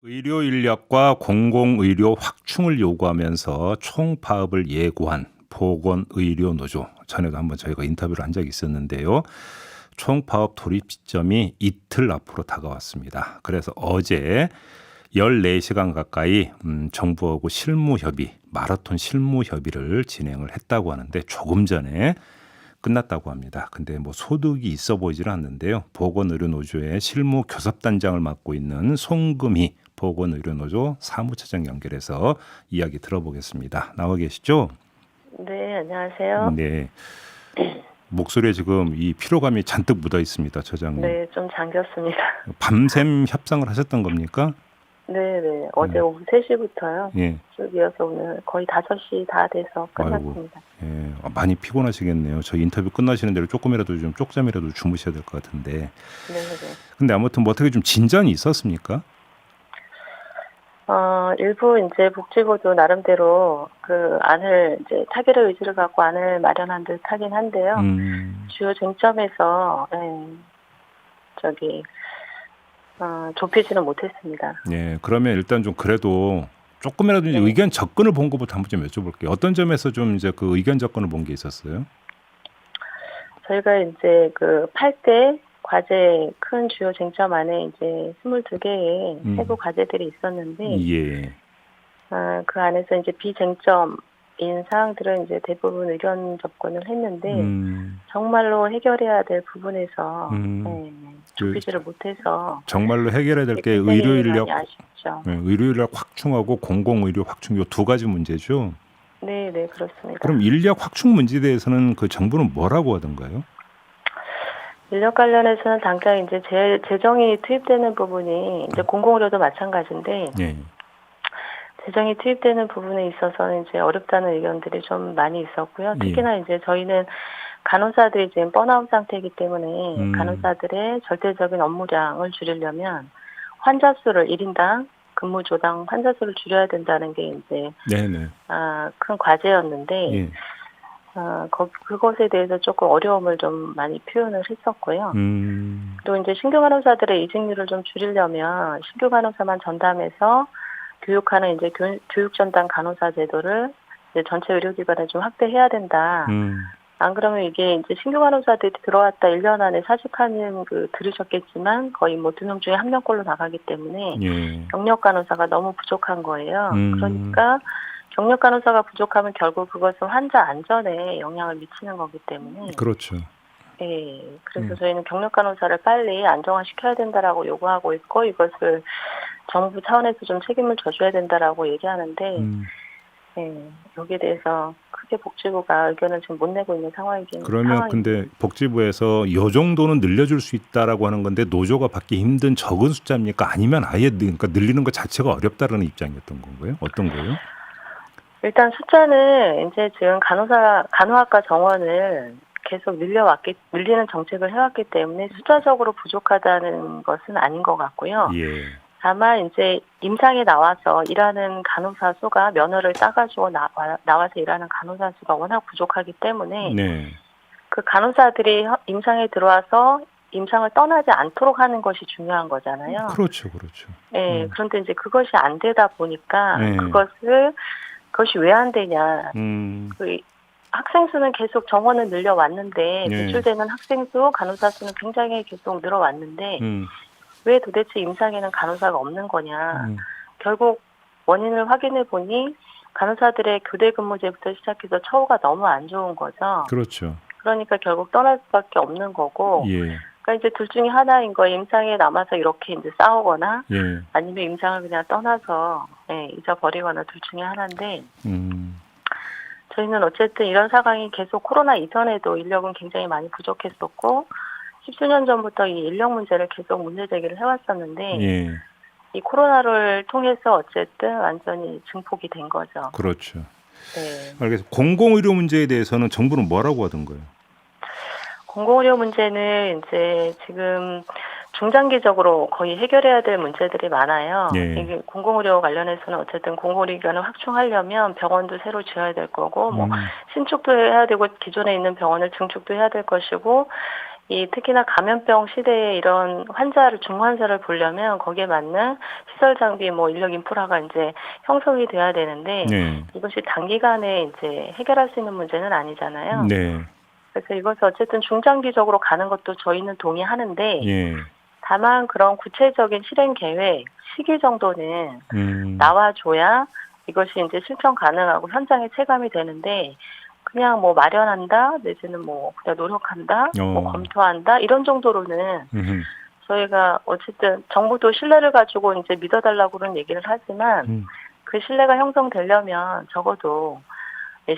의료 인력과 공공의료 확충을 요구하면서 총파업을 예고한 보건의료노조. 전에도 한번 저희가 인터뷰를 한 적이 있었는데요. 총파업 돌입 시점이 이틀 앞으로 다가왔습니다. 그래서 어제 14시간 가까이 정부하고 실무협의, 마라톤 실무협의를 진행을 했다고 하는데 조금 전에 끝났다고 합니다. 근데 뭐 소득이 있어 보이지는 않는데요. 보건의료노조의 실무교섭단장을 맡고 있는 송금희 보건의료노조 사무처장 연결해서 이야기 들어보겠습니다. 나와 계시죠? 네, 안녕하세요. 네. 목소리에 지금 이 피로감이 잔뜩 묻어 있습니다, 처장님. 네, 좀 잠겼습니다. 밤샘 협상을 하셨던 겁니까? 네. 어제 오후 3시부터요. 예. 쭉 이어서 오늘 거의 5시 다 돼서 끝났습니다. 예. 많이 피곤하시겠네요. 저 인터뷰 끝나시는 대로 조금이라도 좀 쪽잠이라도 주무셔야 될 것 같은데. 네. 근데 아무튼 뭐 어떻게 좀 진전이 있었습니까? 일부 이제 복지부도 나름대로 그 안을 이제 타결의 의지를 갖고 안을 마련한 듯 하긴 한데요. 주요 쟁점에서, 좁히지는 못했습니다. 예, 그러면 일단 좀 그래도 조금이라도 이제 네. 의견 접근을 본 것부터 한번 좀 여쭤볼게요. 어떤 점에서 좀 이제 그 의견 접근을 본 게 있었어요? 저희가 이제 그 8대 과제 큰 주요 쟁점 안에 이제 22개의 세부 과제들이 있었는데, 예. 그 안에서 이제 비쟁점인 사항들은 이제 대부분 의견 접근을 했는데, 정말로 해결해야 될 부분에서, 좁히지를 못해서. 정말로 해결해야 될 게 굉장히 의료 인력, 많이 아쉽죠. 의료 인력 확충하고 공공의료 확충 요 두 가지 문제죠. 네, 그렇습니다. 그럼 인력 확충 문제에 대해서는 그 정부는 뭐라고 하던가요? 인력 관련해서는 당장 이제 재정이 투입되는 부분이 이제 공공의료도 마찬가지인데, 예. 재정이 투입되는 부분에 있어서는 이제 어렵다는 의견들이 좀 많이 있었고요. 특히나 이제 저희는 간호사들이 지금 번아웃 상태이기 때문에 간호사들의 절대적인 업무량을 줄이려면 환자 수를 1인당 근무조당 환자 수를 줄여야 된다는 게 이제 큰 과제였는데 그것에 대해서 조금 어려움을 좀 많이 표현을 했었고요. 또 이제 신규 간호사들의 이직률을 좀 줄이려면 신규 간호사만 전담해서 교육하는 이제 교육 전담 간호사 제도를 이제 전체 의료기관에 좀 확대해야 된다. 안 그러면 이게 이제 신규 간호사들이 들어왔다 1년 안에 사직하는 들으셨겠지만 거의 뭐 2명 중에 1명꼴로 나가기 때문에 경력 간호사가 너무 부족한 거예요. 그러니까 경력 간호사가 부족하면 결국 그것은 환자 안전에 영향을 미치는 거기 때문에. 그렇죠. 네. 그래서 저희는 경력 간호사를 빨리 안정화시켜야 된다라고 요구하고 있고 이것을 정부 차원에서 좀 책임을 져줘야 된다라고 얘기하는데 여기에 대해서 크게 복지부가 의견을 지금 못 내고 있는 상황이긴 그러면 상황입니다. 근데 복지부에서 이 정도는 늘려줄 수 있다라고 하는 건데 노조가 받기 힘든 적은 숫자입니까? 아니면 아예 그러니까 늘리는 것 자체가 어렵다라는 입장이었던 건가요? 어떤 거예요? 일단 숫자는 이제 지금 간호학과 정원을 계속 늘리는 정책을 해왔기 때문에 숫자적으로 부족하다는 것은 아닌 것 같고요. 예. 다만 이제 임상에 나와서 일하는 간호사 수가 면허를 따가지고 나와서 일하는 간호사 수가 워낙 부족하기 때문에 그 간호사들이 임상에 들어와서 임상을 떠나지 않도록 하는 것이 중요한 거잖아요. 그렇죠. 네, 그런데 이제 그것이 안 되다 보니까 그것이 왜 안 되냐. 그 학생 수는 계속 정원을 늘려왔는데 배출되는 학생 수, 간호사 수는 굉장히 계속 늘어왔는데 왜 도대체 임상에는 간호사가 없는 거냐. 결국 원인을 확인해 보니 간호사들의 교대 근무제부터 시작해서 처우가 너무 안 좋은 거죠. 그렇죠. 그러니까 결국 떠날 수밖에 없는 거고. 그러니까 이제 둘 중에 하나인 거예요. 임상에 남아서 이렇게 이제 싸우거나 아니면 임상을 그냥 떠나서 잊어버리거나 둘 중에 하나인데 저희는 어쨌든 이런 상황이 계속 코로나 이전에도 인력은 굉장히 많이 부족했었고 10수년 전부터 이 인력 문제를 계속 문제 제기를 해왔었는데 이 코로나를 통해서 어쨌든 완전히 증폭이 된 거죠. 그렇죠. 네. 알겠습니다. 공공의료 문제에 대해서는 정부는 뭐라고 하던가요? 공공의료 문제는 이제 지금 중장기적으로 거의 해결해야 될 문제들이 많아요. 이게 공공의료 관련해서는 어쨌든 공공의료기관을 확충하려면 병원도 새로 지어야 될 거고, 뭐 신축도 해야 되고 기존에 있는 병원을 증축도 해야 될 것이고, 이 특히나 감염병 시대에 이런 중환자를 보려면 거기에 맞는 시설 장비, 뭐 인력 인프라가 이제 형성이 돼야 되는데 네. 이것이 단기간에 이제 해결할 수 있는 문제는 아니잖아요. 네. 그래서 이것을 어쨌든 중장기적으로 가는 것도 저희는 동의하는데 예. 다만 그런 구체적인 실행 계획, 시기 정도는 나와줘야 이것이 이제 실천 가능하고 현장에 체감이 되는데 그냥 뭐 마련한다, 내지는 뭐 그냥 노력한다, 뭐 검토한다 이런 정도로는 저희가 어쨌든 정부도 신뢰를 가지고 이제 믿어달라고 그런 얘기를 하지만 그 신뢰가 형성되려면 적어도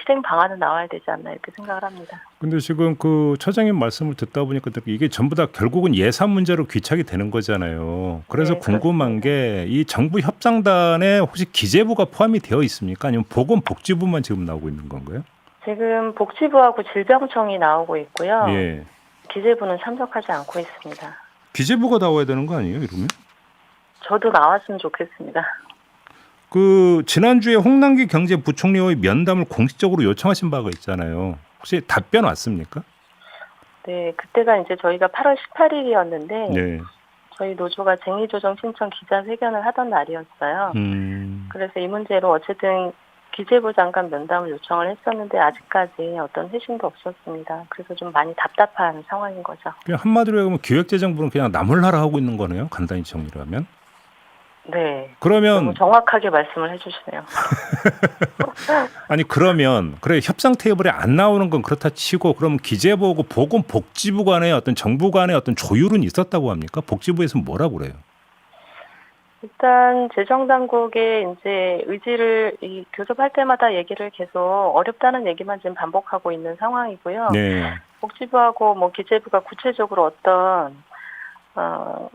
실행 방안은 나와야 되지 않나 이렇게 생각을 합니다. 근데 지금 그 처장님 말씀을 듣다 보니까 이게 전부 다 결국은 예산 문제로 귀착이 되는 거잖아요. 그래서 네, 궁금한 게 이 정부 협상단에 혹시 기재부가 포함이 되어 있습니까? 아니면 보건복지부만 지금 나오고 있는 건가요? 지금 복지부하고 질병청이 나오고 있고요. 예. 기재부는 참석하지 않고 있습니다. 기재부가 나와야 되는 거 아니에요, 이러면? 저도 나왔으면 좋겠습니다. 그 지난주에 홍남기 경제부총리의 면담을 공식적으로 요청하신 바가 있잖아요. 혹시 답변 왔습니까? 네, 그때가 이제 저희가 8월 18일이었는데 네. 저희 노조가 쟁의조정 신청 기자회견을 하던 날이었어요. 그래서 이 문제로 어쨌든 기재부 장관 면담을 요청을 했었는데 아직까지 어떤 회신도 없었습니다. 그래서 좀 많이 답답한 상황인 거죠. 그냥 한마디로 하면 기획재정부는 그냥 나몰라라 하고 있는 거네요. 간단히 정리하면. 네. 그러면 너무 정확하게 말씀을 해주시네요. 아니 그러면 그래 협상 테이블에 안 나오는 건 그렇다 치고 그럼 기재부하고 보건복지부 간의 어떤 정부 간의 어떤 조율은 있었다고 합니까? 복지부에서는 뭐라고 그래요? 일단 재정당국의 이제 의지를 교섭할 때마다 얘기를 계속 어렵다는 얘기만 지금 반복하고 있는 상황이고요. 네. 복지부하고 뭐 기재부가 구체적으로 어떤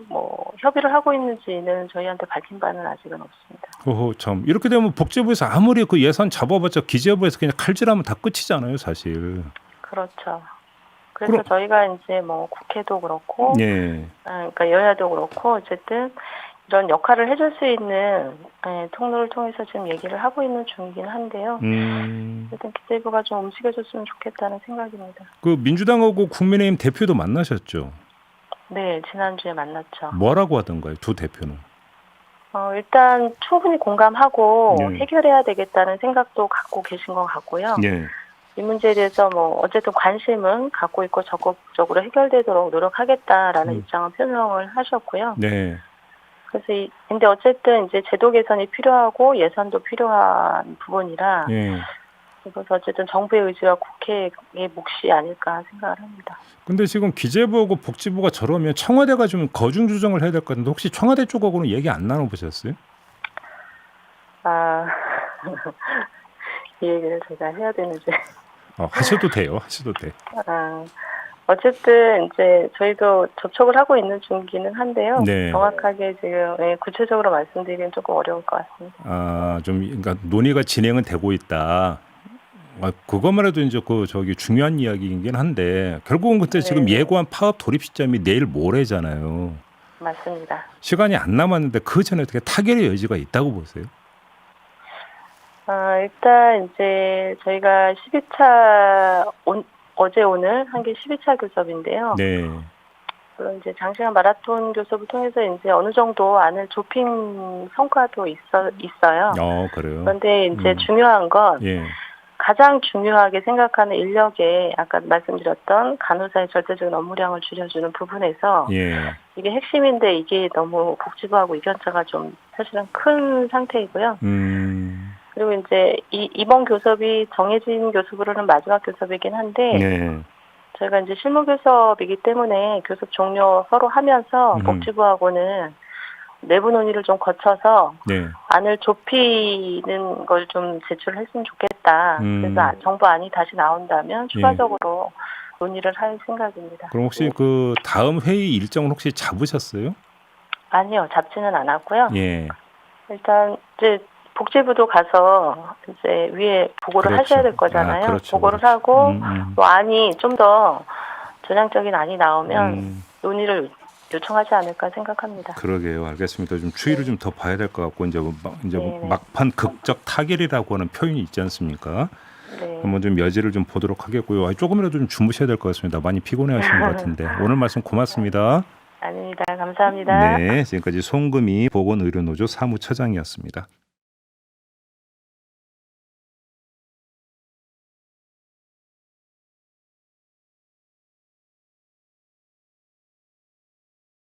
뭐 협의를 하고 있는지는 저희한테 밝힌 바는 아직은 없습니다. 오호 참 이렇게 되면 복지부에서 아무리 그 예산 잡아봤자 기재부에서 그냥 칼질하면 다 끝이잖아요, 사실. 그렇죠. 그래서 저희가 이제 뭐 국회도 그렇고, 네. 그러니까 여야도 그렇고 어쨌든 이런 역할을 해줄 수 있는 통로를 통해서 지금 얘기를 하고 있는 중이긴 한데요. 일단 기재부가 좀 움직여줬으면 좋겠다는 생각입니다. 그 민주당하고 국민의힘 대표도 만나셨죠? 네, 지난주에 만났죠. 뭐라고 하던가요, 두 대표는? 일단 충분히 공감하고 해결해야 되겠다는 생각도 갖고 계신 것 같고요. 네. 이 문제에 대해서 뭐 어쨌든 관심은 갖고 있고 적극적으로 해결되도록 노력하겠다라는 입장을 표명을 하셨고요. 네. 그래서 근데 어쨌든 이제 제도 개선이 필요하고 예산도 필요한 부분이라 이것은 어쨌든 정부의 의지와 국회의 몫이 아닐까 생각을 합니다. 근데 지금 기재부하고 복지부가 저러면 청와대가 좀 거중 조정을 해야 될 것 같은데 혹시 청와대 쪽하고는 얘기 안 나눠보셨어요? 이 얘기를 제가 해야 되는지. 하셔도 돼요. 하셔도 돼. 어쨌든 이제 저희도 접촉을 하고 있는 중이기는 한데요. 네. 정확하게 지금 구체적으로 말씀드리기는 조금 어려울 것 같습니다. 그러니까 논의가 진행은 되고 있다. 그것만 해도 이제 저기 중요한 이야기이긴 한데 결국은 그때 지금 예고한 파업 돌입 시점이 내일 모레잖아요. 맞습니다. 시간이 안 남았는데 그 전에 어떻게 타결의 여지가 있다고 보세요? 일단 이제 저희가 12차 어제 오늘 한 게 12차 교섭인데요. 네. 물론 이제 장시간 마라톤 교섭을 통해서 이제 어느 정도 안을 좁힌 성과도 있어요. 그래요. 그런데 이제 중요한 건 가장 중요하게 생각하는 인력의 아까 말씀드렸던 간호사의 절대적인 업무량을 줄여주는 부분에서 이게 핵심인데 이게 너무 복지부하고 의견차가 좀 사실은 큰 상태이고요. 그리고 이제 이번 교섭이 정해진 교섭으로는 마지막 교섭이긴 한데 저희가 이제 실무 교섭이기 때문에 교섭 종료 서로 하면서 복지부하고는 내부 논의를 좀 거쳐서 안을 좁히는 걸 좀 제출했으면 좋겠다. 그래서 정부 안이 다시 나온다면 추가적으로 논의를 할 생각입니다. 그럼 혹시 그 다음 회의 일정을 혹시 잡으셨어요? 아니요, 잡지는 않았고요. 일단 이제 복지부도 가서 이제 위에 보고를 하셔야 될 거잖아요. 보고를 하고 또 안이 좀 더 전향적인 안이 나오면 논의를 요청하지 않을까 생각합니다. 그러게요. 알겠습니다. 좀 추이를 좀 더 봐야 될 것 같고 이제 막판 극적 타결이라고 하는 표현이 있지 않습니까? 네. 한번 좀 여지를 좀 보도록 하겠고요. 조금이라도 좀 주무셔야 될 것 같습니다. 많이 피곤해하시는 것 같은데 오늘 말씀 고맙습니다. 아닙니다. 감사합니다. 네, 지금까지 송금희 보건의료노조 사무처장이었습니다.